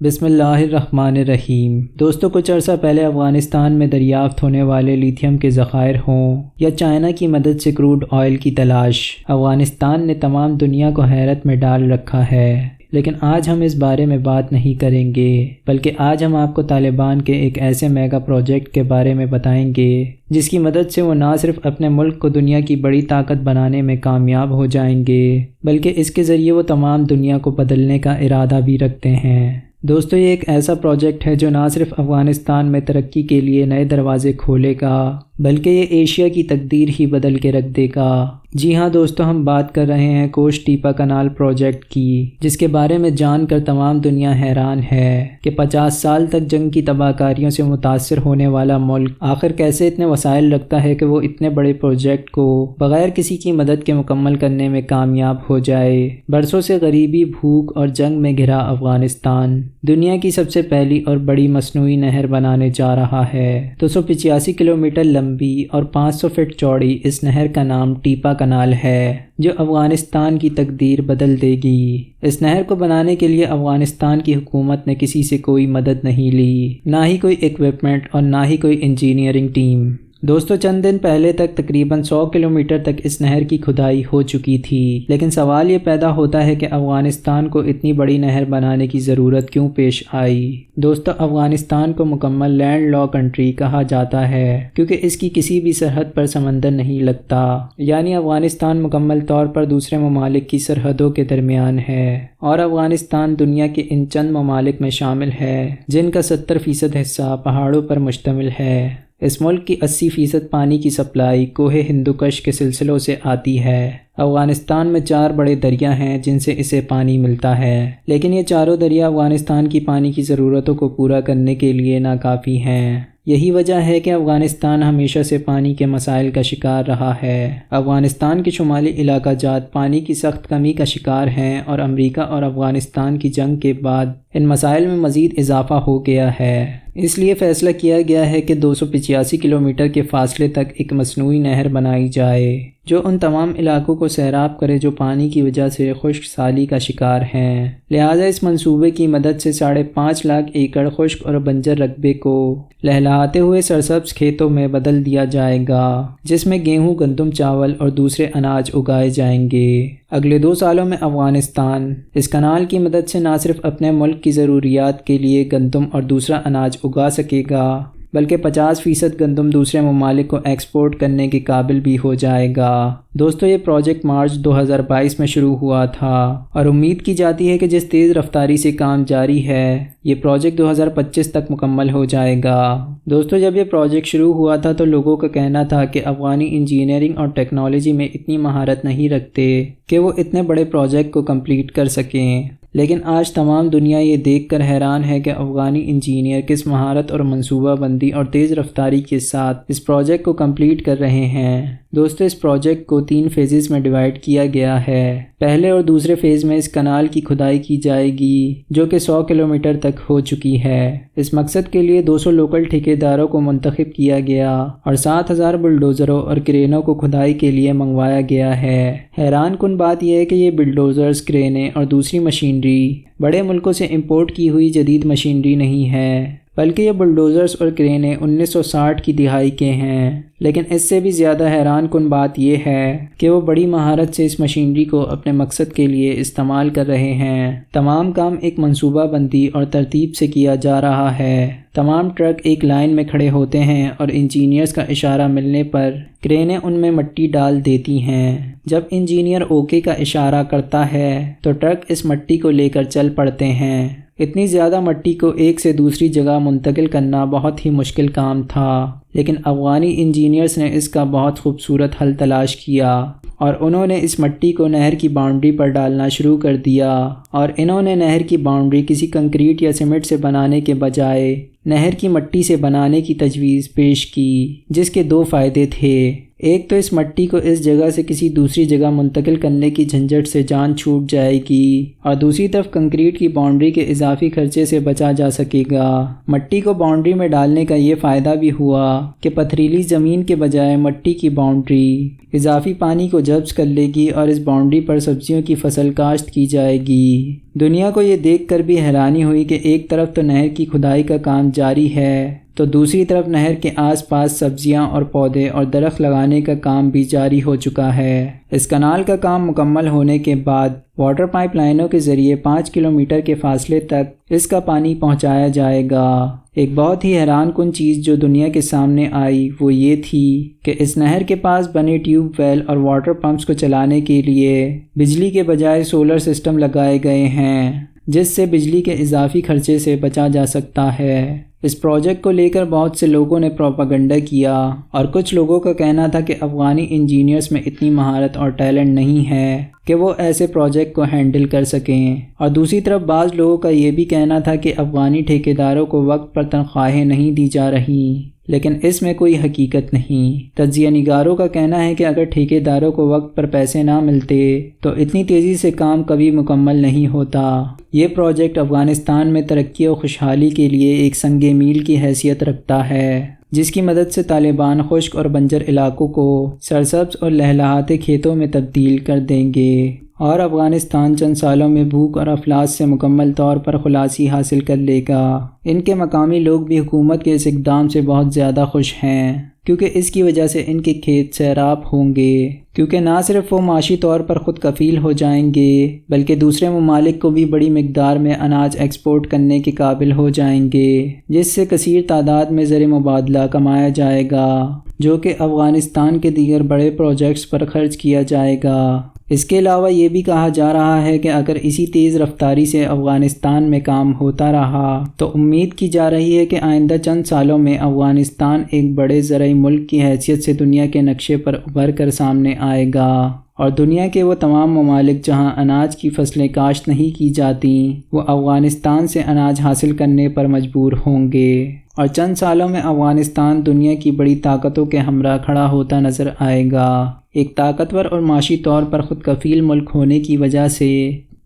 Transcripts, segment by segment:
بسم اللہ الرحمن الرحیم۔ دوستو، کچھ عرصہ پہلے افغانستان میں دریافت ہونے والے لیتھیم کے ذخائر ہوں یا چائنا کی مدد سے کروڈ آئل کی تلاش، افغانستان نے تمام دنیا کو حیرت میں ڈال رکھا ہے۔ لیکن آج ہم اس بارے میں بات نہیں کریں گے، بلکہ آج ہم آپ کو طالبان کے ایک ایسے میگا پروجیکٹ کے بارے میں بتائیں گے جس کی مدد سے وہ نہ صرف اپنے ملک کو دنیا کی بڑی طاقت بنانے میں کامیاب ہو جائیں گے، بلکہ اس کے ذریعے وہ تمام دنیا کو بدلنے کا ارادہ بھی رکھتے ہیں۔ دوستو، یہ ایک ایسا پروجیکٹ ہے جو نہ صرف افغانستان میں ترقی کے لیے نئے دروازے کھولے گا، بلکہ یہ ایشیا کی تقدیر ہی بدل کے رکھ دے گا۔ جی ہاں دوستو، ہم بات کر رہے ہیں کوش ٹیپا کنال پروجیکٹ کی، جس کے بارے میں جان کر تمام دنیا حیران ہے کہ 50 سال تک جنگ کی تباہ کاریوں سے متاثر ہونے والا ملک آخر کیسے اتنے وسائل رکھتا ہے کہ وہ اتنے بڑے پروجیکٹ کو بغیر کسی کی مدد کے مکمل کرنے میں کامیاب ہو جائے۔ برسوں سے غریبی، بھوک اور جنگ میں گھرا افغانستان دنیا کی سب سے پہلی اور بڑی مصنوعی نہر بنانے جا رہا ہے۔ 285 کلومیٹر لمبی اور 500 فٹ چوڑی اس نہر کا نام ٹیپا کنال ہے، جو افغانستان کی تقدیر بدل دے گی۔ اس نہر کو بنانے کے لیے افغانستان کی حکومت نے کسی سے کوئی مدد نہیں لی، نہ ہی کوئی ایکوپمنٹ اور نہ ہی کوئی انجینئرنگ ٹیم۔ دوستو، چند دن پہلے تک تقریباً 100 کلومیٹر تک اس نہر کی کھدائی ہو چکی تھی، لیکن سوال یہ پیدا ہوتا ہے کہ افغانستان کو اتنی بڑی نہر بنانے کی ضرورت کیوں پیش آئی؟ دوستو، افغانستان کو مکمل لینڈ لاک کنٹری کہا جاتا ہے کیونکہ اس کی کسی بھی سرحد پر سمندر نہیں لگتا، یعنی افغانستان مکمل طور پر دوسرے ممالک کی سرحدوں کے درمیان ہے، اور افغانستان دنیا کے ان چند ممالک میں شامل ہے جن کا 70% حصہ پہاڑوں پر مشتمل ہے۔ اس ملک کی 80% پانی کی سپلائی کوہ ہندوکش کے سلسلوں سے آتی ہے۔ افغانستان میں 4 بڑے دریا ہیں جن سے اسے پانی ملتا ہے، لیکن یہ چاروں دریا افغانستان کی پانی کی ضرورتوں کو پورا کرنے کے لیے ناکافی ہیں۔ یہی وجہ ہے کہ افغانستان ہمیشہ سے پانی کے مسائل کا شکار رہا ہے۔ افغانستان کے شمالی علاقہ جات پانی کی سخت کمی کا شکار ہیں، اور امریکہ اور افغانستان کی جنگ کے بعد ان مسائل میں مزید اضافہ ہو گیا ہے۔ اس لیے فیصلہ کیا گیا ہے کہ 285 کلومیٹر کے فاصلے تک ایک مصنوعی نہر بنائی جائے جو ان تمام علاقوں کو سیراب کرے جو پانی کی وجہ سے خشک سالی کا شکار ہیں۔ لہٰذا اس منصوبے کی مدد سے 5.5 لاکھ ایکڑ خشک اور بنجر رقبے کو لہلاتے ہوئے سرسبز کھیتوں میں بدل دیا جائے گا، جس میں گیہوں، گندم، چاول اور دوسرے اناج اگائے جائیں گے۔ اگلے 2 سالوں میں افغانستان اس کنال کی مدد سے نہ صرف اپنے ملک کی ضروریات کے لیے گندم اور دوسرا اناج اگا سکے گا، بلکہ 50% گندم دوسرے ممالک کو ایکسپورٹ کرنے کے قابل بھی ہو جائے گا۔ دوستو، یہ پروجیکٹ مارچ 2022 میں شروع ہوا تھا، اور امید کی جاتی ہے کہ جس تیز رفتاری سے کام جاری ہے، یہ پروجیکٹ 2025 تک مکمل ہو جائے گا۔ دوستو، جب یہ پروجیکٹ شروع ہوا تھا تو لوگوں کا کہنا تھا کہ افغانی انجینئرنگ اور ٹیکنالوجی میں اتنی مہارت نہیں رکھتے کہ وہ اتنے بڑے پروجیکٹ کو کمپلیٹ کر سکیں، لیکن آج تمام دنیا یہ دیکھ کر حیران ہے کہ افغانی انجینئر کس مہارت اور منصوبہ بندی اور تیز رفتاری کے ساتھ اس پروجیکٹ کو کمپلیٹ کر رہے ہیں۔ دوستو، اس پروجیکٹ کو 3 فیزز میں ڈیوائیڈ کیا گیا ہے۔ پہلے اور دوسرے فیز میں اس کنال کی کھدائی کی جائے گی جو کہ 100 کلومیٹر تک ہو چکی ہے۔ اس مقصد کے لیے 200 لوکل ٹھیکیداروں کو منتخب کیا گیا اور 7000 بلڈوزروں اور کرینوں کو کھدائی کے لیے منگوایا گیا ہے۔ حیران کن بات یہ ہے کہ یہ بلڈوزرز، کرینیں اور دوسری مشینری بڑے ملکوں سے امپورٹ کی ہوئی جدید مشینری نہیں ہے، بلکہ یہ بلڈوزرز اور کرینیں 1960 کی دہائی کے ہیں۔ لیکن اس سے بھی زیادہ حیران کن بات یہ ہے کہ وہ بڑی مہارت سے اس مشینری کو اپنے مقصد کے لیے استعمال کر رہے ہیں۔ تمام کام ایک منصوبہ بندی اور ترتیب سے کیا جا رہا ہے۔ تمام ٹرک ایک لائن میں کھڑے ہوتے ہیں اور انجینئرز کا اشارہ ملنے پر کرینیں ان میں مٹی ڈال دیتی ہیں۔ جب انجینئر اوکے کا اشارہ کرتا ہے تو ٹرک اس مٹی کو لے کر چل پڑتے ہیں۔ اتنی زیادہ مٹی کو ایک سے دوسری جگہ منتقل کرنا بہت ہی مشکل کام تھا، لیکن افغانی انجینئرز نے اس کا بہت خوبصورت حل تلاش کیا، اور انہوں نے اس مٹی کو نہر کی باؤنڈری پر ڈالنا شروع کر دیا، اور انہوں نے نہر کی باؤنڈری کسی کنکریٹ یا سیمنٹ سے بنانے کے بجائے نہر کی مٹی سے بنانے کی تجویز پیش کی، جس کے 2 فائدے تھے۔ ایک تو اس مٹی کو اس جگہ سے کسی دوسری جگہ منتقل کرنے کی جھنجھٹ سے جان چھوٹ جائے گی، اور دوسری طرف کنکریٹ کی باؤنڈری کے اضافی خرچے سے بچا جا سکے گا۔ مٹی کو باؤنڈری میں ڈالنے کا یہ فائدہ بھی ہوا کہ پتھریلی زمین کے بجائے مٹی کی باؤنڈری اضافی پانی کو جذب کر لے گی اور اس باؤنڈری پر سبزیوں کی فصل کاشت کی جائے گی۔ دنیا کو یہ دیکھ کر بھی حیرانی ہوئی کہ ایک طرف تو نہر کی کھدائی کا کام جاری ہے تو دوسری طرف نہر کے آس پاس سبزیاں اور پودے اور درخت لگانے کا کام بھی جاری ہو چکا ہے۔ اس کنال کا کام مکمل ہونے کے بعد واٹر پائپ لائنوں کے ذریعے 5 کلومیٹر کے فاصلے تک اس کا پانی پہنچایا جائے گا۔ ایک بہت ہی حیران کن چیز جو دنیا کے سامنے آئی وہ یہ تھی کہ اس نہر کے پاس بنے ٹیوب ویل اور واٹر پمپس کو چلانے کے لیے بجلی کے بجائے سولر سسٹم لگائے گئے ہیں، جس سے بجلی کے اضافی خرچے سے بچا جا سکتا ہے۔ اس پروجیکٹ کو لے کر بہت سے لوگوں نے پروپیگنڈا کیا اور کچھ لوگوں کا کہنا تھا کہ افغانی انجینئرز میں اتنی مہارت اور ٹیلنٹ نہیں ہے کہ وہ ایسے پروجیکٹ کو ہینڈل کر سکیں، اور دوسری طرف بعض لوگوں کا یہ بھی کہنا تھا کہ افغانی ٹھیکیداروں کو وقت پر تنخواہیں نہیں دی جا رہی، لیکن اس میں کوئی حقیقت نہیں۔ تجزیہ نگاروں کا کہنا ہے کہ اگر ٹھیکیداروں کو وقت پر پیسے نہ ملتے تو اتنی تیزی سے کام کبھی مکمل نہیں ہوتا۔ یہ پروجیکٹ افغانستان میں ترقی و خوشحالی کے لیے ایک سنگ میل کی حیثیت رکھتا ہے، جس کی مدد سے طالبان خشک اور بنجر علاقوں کو سرسبز اور لہلہاتے کھیتوں میں تبدیل کر دیں گے، اور افغانستان چند سالوں میں بھوک اور افلاس سے مکمل طور پر خلاصی حاصل کر لے گا۔ ان کے مقامی لوگ بھی حکومت کے اس اقدام سے بہت زیادہ خوش ہیں، کیونکہ اس کی وجہ سے ان کے کھیت سیراب ہوں گے، کیونکہ نہ صرف وہ معاشی طور پر خود کفیل ہو جائیں گے بلکہ دوسرے ممالک کو بھی بڑی مقدار میں اناج ایکسپورٹ کرنے کے قابل ہو جائیں گے، جس سے کثیر تعداد میں زر مبادلہ کمایا جائے گا، جو کہ افغانستان کے دیگر بڑے پروجیکٹس پر خرچ کیا جائے گا۔ اس کے علاوہ یہ بھی کہا جا رہا ہے کہ اگر اسی تیز رفتاری سے افغانستان میں کام ہوتا رہا تو امید کی جا رہی ہے کہ آئندہ چند سالوں میں افغانستان ایک بڑے زرعی ملک کی حیثیت سے دنیا کے نقشے پر ابھر کر سامنے آئے گا، اور دنیا کے وہ تمام ممالک جہاں اناج کی فصلیں کاشت نہیں کی جاتی وہ افغانستان سے اناج حاصل کرنے پر مجبور ہوں گے، اور چند سالوں میں افغانستان دنیا کی بڑی طاقتوں کے ہمراہ کھڑا ہوتا نظر آئے گا۔ ایک طاقتور اور معاشی طور پر خود کفیل ملک ہونے کی وجہ سے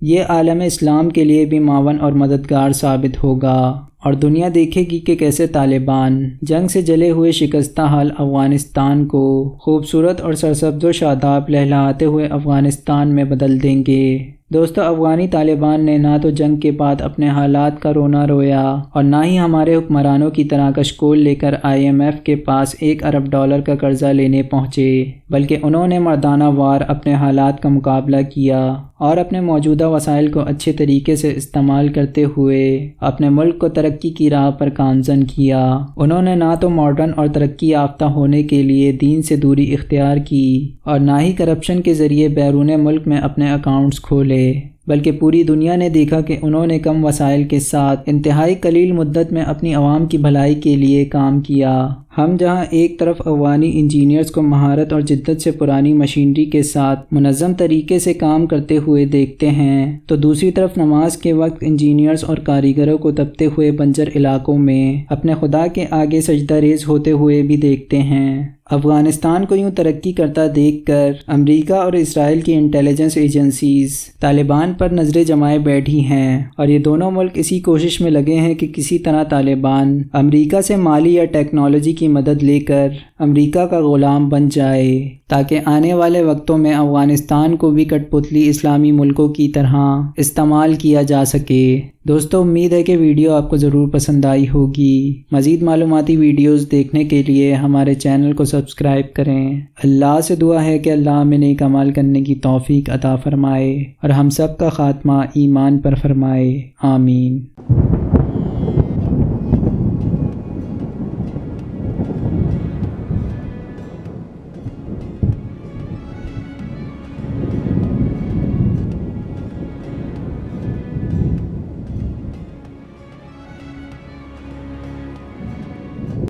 یہ عالم اسلام کے لیے بھی معاون اور مددگار ثابت ہوگا، اور دنیا دیکھے گی کہ کیسے طالبان جنگ سے جلے ہوئے شکستہ حال افغانستان کو خوبصورت اور سرسبز و شاداب لہلاتے ہوئے افغانستان میں بدل دیں گے۔ دوستو، افغانی طالبان نے نہ تو جنگ کے بعد اپنے حالات کا رونا رویا اور نہ ہی ہمارے حکمرانوں کی طرح کشکول لے کر IMF کے پاس $1 ارب کا قرضہ لینے پہنچے، بلکہ انہوں نے مردانہ وار اپنے حالات کا مقابلہ کیا اور اپنے موجودہ وسائل کو اچھے طریقے سے استعمال کرتے ہوئے اپنے ملک کو ترقی کی راہ پر گامزن کیا۔ انہوں نے نہ تو ماڈرن اور ترقی یافتہ ہونے کے لیے دین سے دوری اختیار کی اور نہ ہی کرپشن کے ذریعے بیرون ملک میں اپنے اکاؤنٹس کھولے، بلکہ پوری دنیا نے دیکھا کہ انہوں نے کم وسائل کے ساتھ انتہائی قلیل مدت میں اپنی عوام کی بھلائی کے لیے کام کیا۔ ہم جہاں ایک طرف افغانی انجینئرز کو مہارت اور جدت سے پرانی مشینری کے ساتھ منظم طریقے سے کام کرتے ہوئے دیکھتے ہیں تو دوسری طرف نماز کے وقت انجینئرز اور کاریگروں کو تپتے ہوئے بنجر علاقوں میں اپنے خدا کے آگے سجدہ ریز ہوتے ہوئے بھی دیکھتے ہیں۔ افغانستان کو یوں ترقی کرتا دیکھ کر امریکہ اور اسرائیل کی انٹیلیجنس ایجنسیز طالبان پر نظریں جمائے بیٹھی ہیں، اور یہ دونوں ملک اسی کوشش میں لگے ہیں کہ کسی طرح طالبان امریکہ سے مالی یا ٹیکنالوجی کی مدد لے کر امریکہ کا غلام بن جائے، تاکہ آنے والے وقتوں میں افغانستان کو بھی کٹ پتلی اسلامی ملکوں کی طرح استعمال کیا جا سکے۔ دوستو، امید ہے کہ ویڈیو آپ کو ضرور پسند آئی ہوگی۔ مزید معلوماتی ویڈیوز دیکھنے کے لیے ہمارے چینل کو سبسکرائب کریں۔ اللہ سے دعا ہے کہ اللہ ہمیں نیک اعمال کرنے کی توفیق عطا فرمائے اور ہم سب کا خاتمہ ایمان پر فرمائے، آمین۔